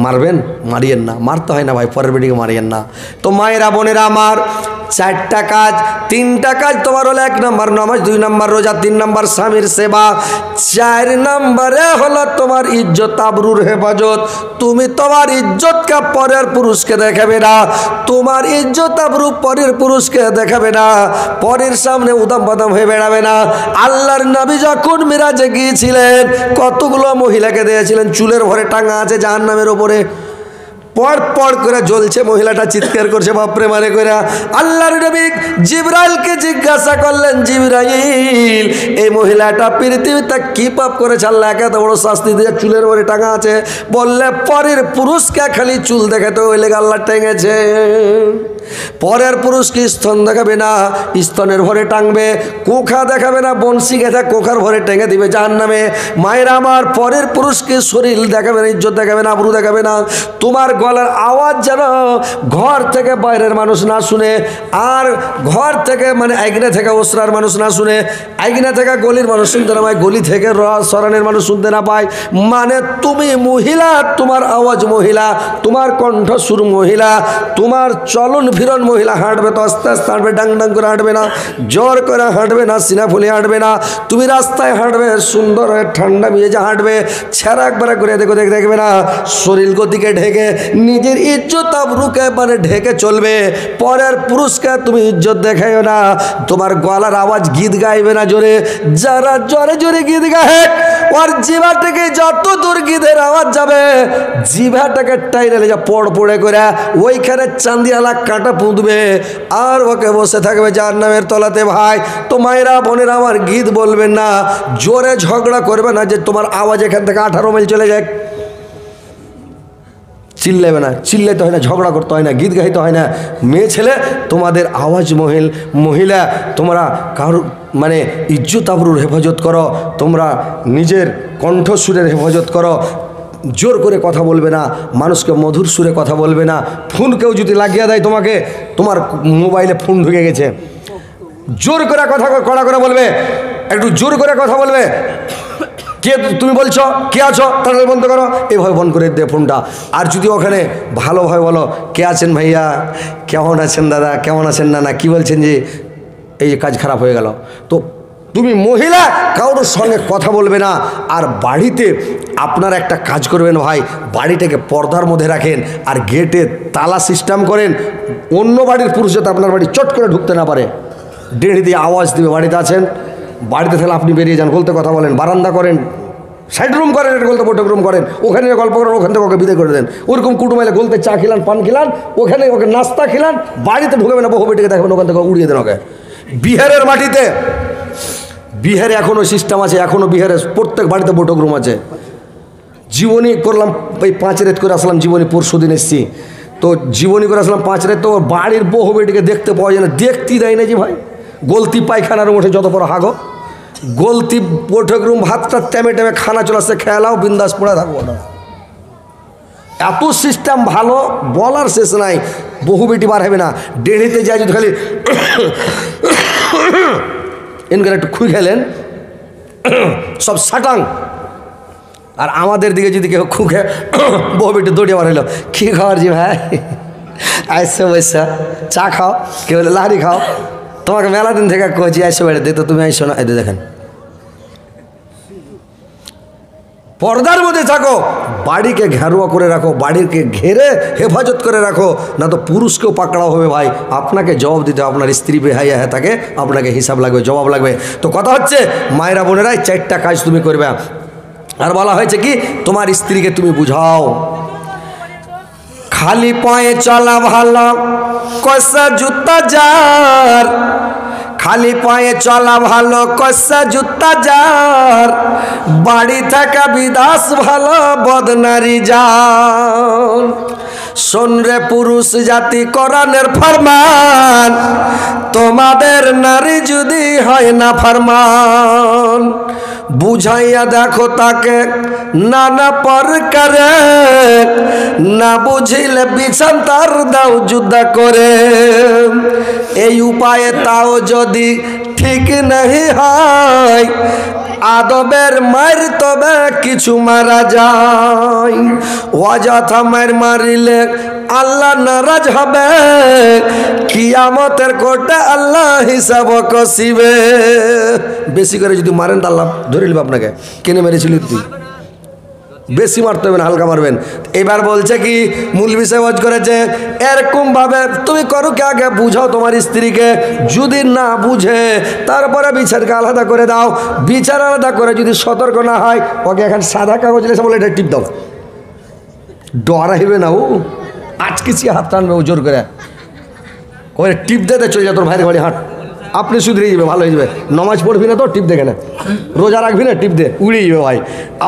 মারবেন? মারিয়েন না, মারতে হয় না ভাই, পরের বেটিকে মারিয়েন না। তো মায়েরা বোনেরা আমার, 4টা কাজ, 3টা কাজ তোমার হলো 1 নম্বর নামাজ, 2 নম্বর রোজা, 3 নম্বর স্বামীর সেবা, 4 নম্বরে হলো তোমার ইজ্জত আবরুর হেফাজত। তুমি তোমার ইজ্জতকে পরের পুরুষকে দেখাবে না, তোমার ইজ্জত আবরু পরের পুরুষকে দেখাবে না, পরের সামনে উদাম বাদাম হয়ে বেড়াবে না। আল্লাহর নবী যখন মিরাজে গিয়েছিলেন কতগুলো মহিলাকে দিয়েছিলেন, চুলের ভরে টাঙা আছে জাহান্নামের ওপরে, পড় পড় করে জ্বলছে, মহিলাটা চিৎকার করছে বাপরে মারে করে। আল্লাহর নবী জিবরাইলকে জিজ্ঞাসা করলেন, জিবরাইল এই মহিলাটা পৃথিবীতে কি পাপ করেছে আল্লাহ এত বড় শাস্তি দিয়ে চুলের ভরে টাঙা আছে? বললে পরের পুরুষকে খালি চুল দেখাতে ওই লেগে আল্লাহ টেঙেছে। পরের পুরুষকে স্তন দেখাবে না, স্তনের ভরে টাঙবে, কোখা দেখাবে না, বংশী গেঁথা কোখার ভরে টেঙে দিবে জাহান্নামে। মায়ের আমার, পরের পুরুষকে শরীর দেখাবে না, ইজ্জত দেখাবে না, আবরু দেখাবে না। তোমার গলার আওয়াজ যেন ঘর থেকে বাইরের মানুষ না শুনে, আর ঘর থেকে মানে আইগনা থেকে ওসরার মানুষ না শুনে, আইগনা থেকে গলির মানুষ শুনতে না পায়, গলি থেকে সরানের মানুষ শুনতে না পায়। মানে তুমি মহিলা, তোমার আওয়াজ মহিলা, তোমার কণ্ঠস্বর মহিলা, তোমার চলন ফিরন মহিলা। হাঁটবে তো আস্তে আস্তে হাঁটবে, ডাং ডাং করে হাঁটবে না, জ্বর করে হাঁটবে না, সিনা ফুলে হাঁটবে না। তুমি রাস্তায় হাঁটবে সুন্দর হয়ে ঠান্ডা মেজে হাঁটবে, ছেঁড়া একবার করে দেখবে না, শরীর গতিকে ঢেকে নিজের ইজ্জত আবরুকে মানে ঢেকে চলবে, পরের পুরুষকে তুমি ইজ্জত দেখাইও না। তোমার গলার আওয়াজ গীত গাইবে না জোরে, যারা জোরে জোরে গীত গায় ওর জিভা থেকে যত দূর গীতের আওয়াজ যাবে জিভাটাকে টাইনে যা পড় পড়ে করে ওইখানে চান্দিয়ালা কাঁটা পুঁতবে আর ওকে বসে থাকবে জাহান্নামের তলাতে। ভাই তো মায়েরা বোনেরা আমার গীত বলবেন না, জোরে ঝগড়া করবে না যে তোমার আওয়াজ এখান থেকে 18 মাইল চলে যায়। চিল্লাবে না, চিল্লাইতে হয় না, ঝগড়া করতে হয় না, গীত গাইতে হয় না। মেয়ে ছেলে তোমাদের আওয়াজ মহিলা তোমরা কারোর মানে ইজ্জত আবরুর হেফাজত করো, তোমরা নিজের কণ্ঠস্বরের হেফাজত করো। জোর করে কথা বলবে না, মানুষকে মধুর সুরে কথা বলবে না। ফোন কেউ যদি লাগিয়ে দেয় তোমাকে, তোমার মোবাইলে ফোন ঢুকে গেছে, জোর করে কথা কড়া করে বলবে, একটু জোর করে কথা বলবে। কে তুমি বলছো, কে আছো, তাড়াতাড়ি বন্ধ করো, এইভাবে বন্ধ করে দে ফোনটা। আর যদি ওখানে ভালোভাবে বলো, কে আছেন ভাইয়া, কেমন আছেন দাদা, কেমন আছেন নানা, কি বলছেন যে এই যে কাজ খারাপ হয়ে গেল। তো তুমি মহিলা কারোর সঙ্গে কথা বলবে না। আর বাড়িতে আপনারা একটা কাজ করবেন ভাই, বাড়িটাকে পর্দার মধ্যে রাখেন আর গেটে তালা সিস্টেম করেন। অন্য বাড়ির পুরুষ যাতে আপনার বাড়ি চট করে ঢুকতে না পারে, ডেড়ি দিয়ে আওয়াজ দিবে। বাড়িতে আছেন, বাড়িতে থাকলে আপনি বেরিয়ে যান, গলতে কথা বলেন, বারান্দা করেন, সাইড রুম করেন, এটা গলতে বৈঠক রুম করেন, ওখানে গল্প করেন, ওখান থেকে ওকে বিদায় করে দেন। ওরকম কুটুমাইলে গলতে চা খিলান, পান খিলান, ওখানে ওকে নাস্তা খিলান, বাড়িতে ঢুকবে না, বহু বেটিকে দেখবেন ওখান থেকে উড়িয়ে দেন ওকে। বিহারের মাটিতে, বিহারে এখনও সিস্টেম আছে, এখনও বিহারে প্রত্যেক বাড়িতে বৈঠক রুম আছে। জীবনী করলাম, এই 5 রাত করে আসলাম, জীবনী পরশু দিন এসেছি, তো জীবনী করে আসলাম 5 রাত। তো বাড়ির বহু বেটিকে দেখতে পাওয়া যায় না, দেখতেই দেয় না যে ভাই। গলতি পায়খানার উঠে যত বড় হাগো, গলতি বৈঠক রুম, ভাতটা টেমে টেমে খানা চলে আসছে, খেলাও বিন্দাস পড়ে থাকবো না। এত সিস্টেম ভালো বলার শেষ নাই। বহু বেটি বার হবে না, ডেড়িতে যায় যদি খালি এনকার একটু খুই খেলেন সব সাটাং। আর আমাদের দিকে যদি কেউ খুঁখে বহু বেটি দৌড়িয়ে বার হইল, কী খাওয়ার জি ভাই, আইসো বৈসা চা খাও, কেউ বলে লাহরি খাও। তোমাকে মেলা দিন থেকে কয়েছি আইসো বেড়ে দেখতো, তুমি আইসো না। এই দেখেন, পর্দার মধ্যে থাকো, বাড়িকে ঘেরুয়া করে রাখো, বাড়িকে ঘেরে হেফাজত করে রাখো, না তো পুরুষকেও পাকড়াও হবে ভাই। আপনাকে জবাব দিতে, আপনার স্ত্রী বেহাইয়া হয়ে থাকে, আপনাকে হিসাব লাগবে, জবাব লাগবে। তো কথা হচ্ছে মায়েরা বোনেরাই 4টা কাজ তুমি করবে। আর বলা হয়েছে কি, তোমার স্ত্রীকে তুমি বুঝাও, খালি পায়ে চলা ভালো কষা জুতা যার, খালি পায়ে চলা ভালো কষা জুতা যার, বাড়ি থাকা বিদাস ভালো বদনারী যার। শোন রে পুরুষ জাতি কোরআনের ফরমান, তোমাদের নারী যদি হয় না ফরমান, বুঝাইয়া দেখো তাকে নানা প্রকারে, না বুঝিলে বিছান তার দাও যুদ্ধ করে। এই উপায়ে তাও যদি ঠিক নাহি হয়, আদবের মার তবে কিছু মারা যায়। অযথা মার মারিলে আল্লাহ নারাজ হবে, কিয়ামতের কোর্টে আল্লাহ হিসাব কষিবে। বেশি করে যদি মারেন তা আল্লাহ ধরে নিবে আপনাকে, কেনে মেরেছিলি তুই। বেশি মারতে হবে না, হালকা মারবেন। এবার বলছে কি, মূল বিষয় ওয়াজ করেছে এরকম ভাবে তুমি করো কে, আগে বুঝাও তোমার স্ত্রীকে, যদি না বুঝে তারপরে বিচারকে আলাদা করে দাও। বিচার আলাদা করে যদি সতর্ক না হয়, ওকে এখন সাদা কাগজ লেখা বলে এটা টিপ দাও, ডরাইবে না ও, আজকে সে হাত টানবে ও জোর করে, ওই টিপ দেতে চলে যা তোর ভাইয়ের বাড়ি হাঁট, আপনি শুধরে যাবে, ভালো হয়ে যাবে। নমাজ পড়বি না তো টিপ দেখে না, রোজা রাখবি না টিপ দে, উড়ে যাবে ভাই,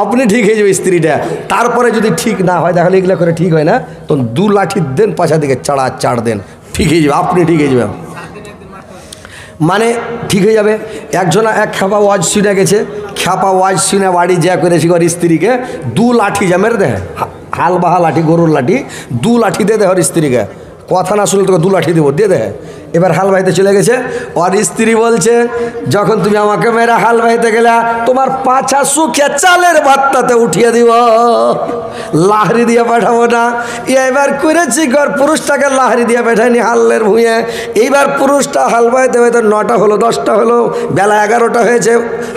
আপনি ঠিক হয়ে যাবে স্ত্রীটা। তারপরে যদি ঠিক না হয়, দেখালে এগুলো করে ঠিক হয় না, তো 2 লাঠি দেন, পাশা দিকে চাড় দেন, ঠিক হয়ে যাবে, আপনি ঠিক হয়ে যাবে, মানে ঠিক হয়ে যাবে। একজনা এক খ্যাপা ওয়াজ শুনে গেছে, খ্যাপা ওয়াজ শুনে বাড়ি যা করেছি ওর স্ত্রীকে 2 লাঠি যা মেরে দেয়, হাল বাহা লাঠি, গরুর লাঠি, 2 লাঠি দিয়ে দেয় ওর স্ত্রীকে। কথা না শুনলে তোকে 2 লাঠি দেবো, দিয়ে দেয়। এবার হাল বাইতে চলে গেছে। ওর স্ত্রী বলছে, যখন তুমি আমাকে মেরে হাল বাইতে গেলে তোমার পাছা শুকে চালের ভাতটাতে উঠিয়ে দিব, লাহরি দিয়ে পাঠাবো না। এবার করেছি ঘর পুরুষটাকে লাহরি দিয়ে পাঠায়নি হালের ভুঁয়ে। এইবার পুরুষটা হাল বাইতে বাইতে 9টা হলো 10টা হলো, বেলা 11টা হয়েছে।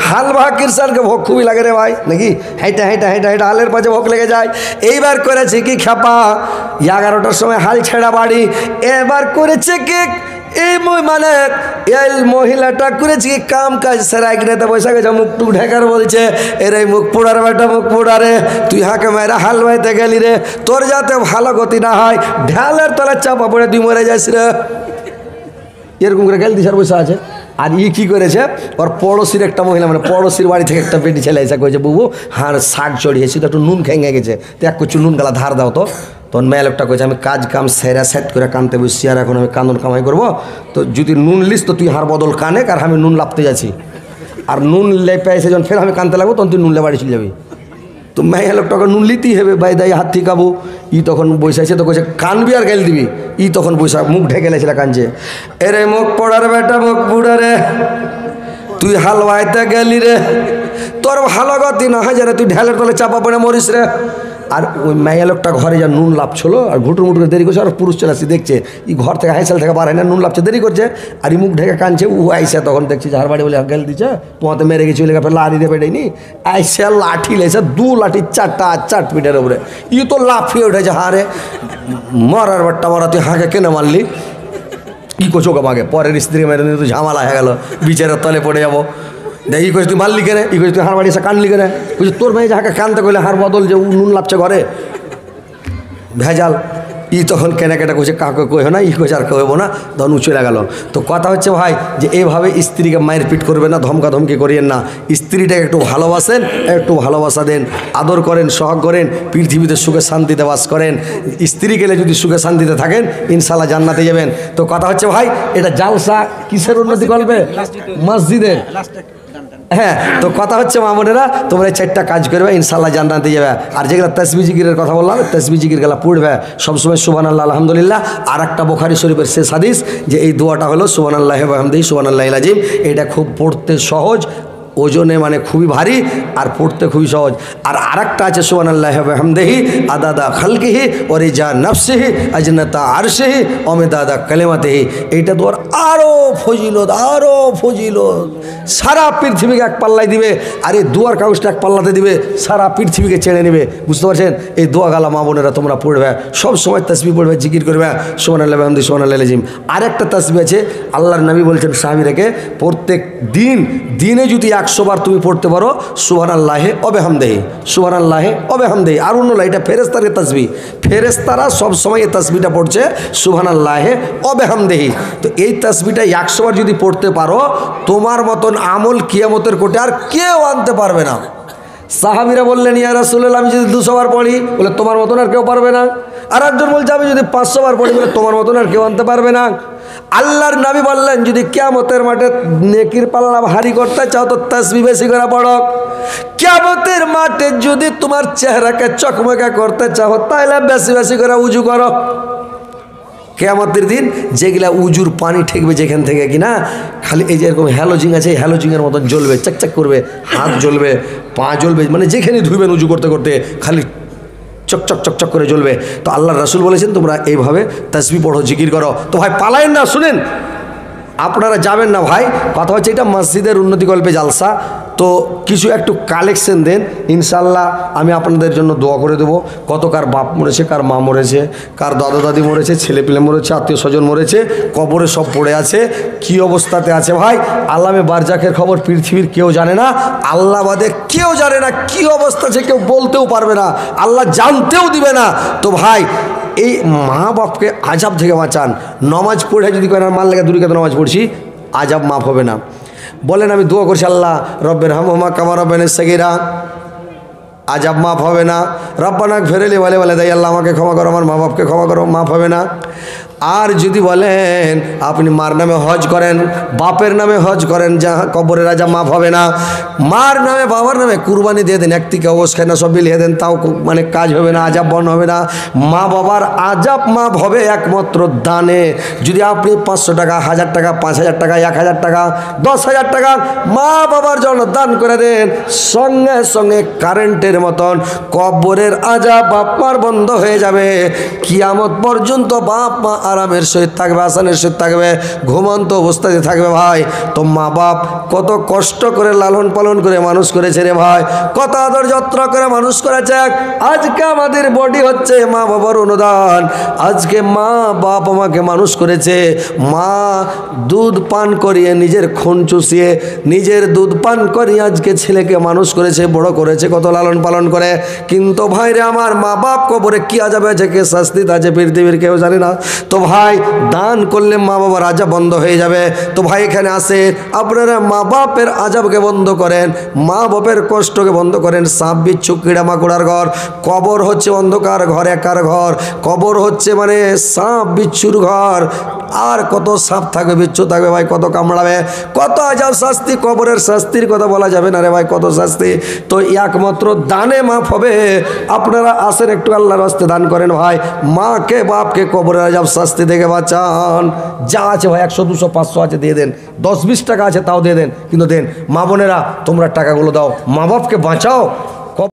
হাল বাহা কিরসানকে ভোগ খুবই লাগে রে ভাই, নাকি হেঁটে হেঁটে হেঁটে হেঁটে হালের পাশে ভোগ লেগে যায়। এইবার করেছে কি খেপা, 11টার সময় হাল ছেড়া বাড়ি। এবার করেছে কি এই মানে এই মহিলাটা করেছে কি কাম কাজ সেরা কিনেতে পয়সা গেছে, মুখ টুক ঢেকার বলছে, এর এই মুখ পোড়ার বেটা মুখ পোড়ারে, তুই হাঁকে মেয়েরা হাল বাইতে গেলি রে, তোর যাতে ভালো গতি না হয় ঢালের তলার চাপা পড়ে তুই মরে যাস রে। এরকম করে গেল দিশার পয়সা আছে। আর কি করেছে, ওর পড়োশির একটা মহিলা, মানে পড়োশির বাড়ি থেকে একটা বেটি ছেলে এসে কয়েছে, বুবু হার শাক চড়িয়েছি তো একটু নুন খেঙে গেছে, তো এক কচু নুন গালা ধার দাও তো। তখন মেয়ে লোকটা কয়েছে, আমি কাজ কাম সেরা সেট করে কানতে বসছি, আর এখন আমি কান্দন কামাই করবো, তো যদি নুন লিস তো তুই হার বদল কানে, আর আমি নুন লাপতে যাচ্ছি, আর নুন লেপে এসে যখন ফের আমি কানতে লাগবো তখন তুই নুন লে বাড়ি চলে যাবি। তো মেয়ে লোকটাকে নুন লিতেই হবে, বাই দাই হাত থেকে কাবু। তখন বৈশাইছে, তো কইছে কানবি আর গেল দিবি। তখন বৈশা মুখ ঢেকে লেছিল কানছে, এরে মুখ পড়ার বেটা মুখ বুড়ারে, তুই হাল বাইতে গেলি রে, তোর ভালো গতি না হয় যারা তুই ঢেলের তলে চাপা পড়ে মরিস রে। আর ওই মেয়ে লোকটা ঘরে যা নুন লাপছিল আর ঘুটুর মুটুর দেরি করছে, আর পুরুষ চলে আসছে দেখছে ঘর থেকে হাইসাল থেকে বার হয় না, নুন লাপছে দেরি করছে, আর মুখ ঢেকে কানছে। আইসা তখন দেখছি ঝাড় বাড়ি বলে গেল দিচ্ছে, তোমাতে মেরে গেছি ওই লেগে লাঠি দিয়ে পেটাইনি, আইসা লাঠি লেছে 2 লাঠি 4টা 4 পিঠের উপরে। তো লাফিয়ে উঠেছে, হারে মরার বাট্টা মরা, তুই হাঁকে কেন মারলি? করছো আমাকে পরের স্ত্রী মেরে নিয়ে তো ঝামেলা হয়ে গেল, বিচারের তলে পড়ে যাবো। দেখ কইস তুই মারলি কেনে, কইস তুই হার বাড়ি এসে কানলি কেনে, কইস তোর মেয়ে যাকে কানতে কইলে হার বদল যে নুন লাপছে ঘরে ভেজাল। তখন কেনাকাটা করছে, কাউকে কইহ না, কইছে আর কইব না, তখন চলে গেল। তো কথা হচ্ছে ভাই যে এইভাবে স্ত্রীকে মায়ের পিট করবে না, ধমকাধমকি করিয়েন না, স্ত্রীটাকে একটু ভালোবাসেন, একটু ভালোবাসা দেন, আদর করেন, সহগ করেন, পৃথিবীতে সুখে শান্তিতে বাস করেন। স্ত্রী গেলে যদি সুখে শান্তিতে থাকেন ইনশাল্লাহ জান্নাতে যাবেন। তো কথা হচ্ছে ভাই এটা জালসা কিসের উন্নতি করবে? মসজিদের। হ্যাঁ, তো কথা হচ্ছে মামুনেরা তোমরা 4টা কাজ করবে ইনশাল্লাহ জান্নাতে যাবে। আর যেগুলো তাসবিহ জিকিরের কথা বললাম, তাসবিহ জিকির গেলা পড়বে সবসময় সুবহানাল্লাহ আলহামদুলিল্লাহ। আর একটা বুখারী শরীফের শেষ হাদিস যে এই দোয়াটা হলো সুবহানাল্লাহি ওয়া বিহামদিহি সুবহানাল্লাহিল আযীম। এটা খুব পড়তে সহজ, ওজনে মানে খুবই ভারী, আর পড়তে খুবই সহজ। আর আরেকটা আছে সুবহানাল্লাহি ওয়া বিহামদিহি আদাদা খালকিহি ওয়া রিজা নাফসিহি আজনাতা আরশিহি ওয়া মিদাদা কালিমাতিহি। এইটা দোয়ার আরও ফজিলত, আরও ফজিলত, সারা পৃথিবীকে এক পাল্লায় দিবে। আর এই দোয়ার কাগজটা এক পাল্লাতে দিবে, সারা পৃথিবীকে ছেড়ে নেবে। বুঝতে পারছেন? এই দোয়া গালা মা বোনেরা তোমরা পড়বে, সব সময় তাসবিহ পড়বে, জিকির করবে সুবহানাল্লাহি ওয়া বিহামদিহি সুবহানাল্লাহিল আযীম। আরেকটা তাসবিহ আছে, আল্লাহর নবী বলছেন সাহাবীদেরকে প্রত্যেক দিনে যদি 100 বার তুমি পড়তে পারো সুবহানাল্লাহি ওয়া বিহামদিহি সুবহানাল্লাহি ওয়া বিহামদিহি। আর অন্য না, এটা ফেরেশতাদের তাসবিহ, ফেরেশতারা সব সময় এই তাসবিহটা পড়ছে সুবহানাল্লাহি ওয়া বিহামদিহি। তো এই তাসবিহটা 100 বার যদি পড়তে পারো তোমার মতন আমল কিয়ামতের কোটে আর কেউ আনতে পারবে না। সাহাবীরা বললেন ইয়া রাসূলুল্লাহ আমি যদি 200 বার পড়ি, বলে তোমার মতন আর কেউ পারবে না। আর একজন বলছে আমি যদি 500 বার পড়ি, বলে তোমার মতন আর কেউ আনতে পারবে না। আল্লাহর নবী বললেন যদি কিয়ামতের মাঠে নেকির পাল্লা ভারী করতে চাও তো তাসবিহ বেশি করে পড়ো। কিয়ামতের মাঠে যদি তোমার চেহারাকে চকমকা করতে চাও তাহলে বেশি বেশি করে উজু করো। কিয়ামতের দিন যেগুলা উজুর পানি ঠেকবে যেখান থেকে কিনা খালি এই যে এরকম হ্যালোজিং আছে, হ্যালোজিংয়ের মতন জ্বলবে, চাকচাক করবে, হাত জ্বলবে, পা জ্বলবে, মানে যেখানে ধুইবেন উজু করতে করতে খালি চকচক চকচক করে জ্বলবে। তো আল্লাহর রাসূল বলেছেন তোমরা এইভাবে তাসবিহ পড়ো, জিকির করো। তো ভাই পালায়েন না, শুনেন, আপনারা যাবেন না ভাই। কথা হচ্ছে এটা মসজিদের উন্নতি কল্পে জালসা, তো কিছু একটু কালেকশন দেন, ইনশাল্লাহ আমি আপনাদের জন্য দোয়া করে দেবো। কত কার বাপ মরেছে, কার মা মরেছে, কার দাদা দাদি মরেছে, ছেলে পেলে মরেছে, আত্মীয় স্বজন মরেছে, কবরে সব পড়ে আছে, কি অবস্থাতে আছে ভাই আল্লামে বারজাকের খবর পৃথিবীর কেউ জানে না, আল্লাহ বাদে কেউ জানে না কি অবস্থা আছে, কেউ বলতেও পারবে না, আল্লাহ জানতেও দিবে না। তো ভাই এই মা বাপকে আজাব থেকে বাঁচান। নমাজ পড়ে যদি কেন মান লেগে দূরে কেন নমাজ পড়ছি, আজাব মাফ হবে না। বলেন আমি দোয়া করছি আল্লাহ রব্বের হামহুমা কামা রাব্বায়ানি সাগীরা, আজাব মাফ হবে না। রব্বানা গফিরলি ওয়া লিওয়ালিদাইয়া, আল্লাহ আমাকে ক্ষমা করো, আমার মা বাপকে ক্ষমা করো, মাফ হবে না। আর যদি বলেন আপনি মার নামে হজ করেন, বাপের নামে হজ করেন, যা কবরের আজাব মাফ হবে না। মার নামে বাবার নামে কুরবানি দিয়ে দেন, একদিকে অবস্থায় না সব বিলিয়ে দেন, তাও মানে কাজ হবে না, আজাব বন হবে না। মা বাবার আজাব মাফ হবে একমাত্র দানে। যদি আপনি 500 টাকা, 1000 টাকা, 5000 টাকা, 1000 টাকা, 10,000 টাকা মা বাবার জন্য দান করে দেন, সঙ্গে সঙ্গে কারেন্টের মতন কবরের আজাব বাপ মার বন্ধ হয়ে যাবে। কিয়ামত পর্যন্ত বাপ মা আরামের সহিত থাকবে, আসানের সহিত থাকবে, ঘুমন্ত অবস্থাতে থাকবে। ভাই তো মা বাপ কত কষ্ট করে লালন পালন করে মানুষ করেছে রে ভাই, কত আদর যত্ন করে মানুষ করেছে। আজকে আমাদের বডি হচ্ছে মা বাবার অনুদান। আজকে মা বাপ আমাকে মানুষ করেছে, মা দুধ পান করিয়ে, নিজের খুন চুষিয়ে, নিজের দুধ পান করিয়ে আজকে ছেলেকে মানুষ করেছে, বড় করেছে, কত লালন পালন করে। কিন্তু ভাই রে আমার, মা বাপ কবরে কি আজাব আছে, কে শাস্তি আছে পৃথিবীর কেউ জানে না। তো ভাই দান করলে মা বাবার আজাব বন্ধ হয়ে যাবে। তো ভাই এখানে আসে, আপনারা মা বাপের আজাবকে বন্ধ করেন, মা বাপের কষ্টকে বন্ধ করেন। সাপ বিচ্ছু কীড়া মাকুড়ার ঘর, কবর হচ্ছে অন্ধকার ঘর, একার ঘর। কবর হচ্ছে মানে সাপ বিচ্ছুর ঘর। আর কত সাপ থাকবে, বিচ্ছু থাকবে ভাই, কত কামড়াবে, কত আজাব শাস্তি। কবরের শাস্তির কথা বলা যাবে না রে ভাই, কত শাস্তি। তো একমাত্র দানে মাফ হবে। আপনারা আসেন একটু আল্লাহর রাস্তায় দান করেন ভাই, মাকে বাপকে কবরের আজাব শাস্তি থেকে বাঁচান। যা আছে ভাই 100 200 500 আছে দিয়ে দেন, 10 20 টাকা আছে তাও দিয়ে দেন, কিন্তু দেন। মা বোনেরা তোমরা টাকাগুলো দাও, মা বাপকে বাঁচাও।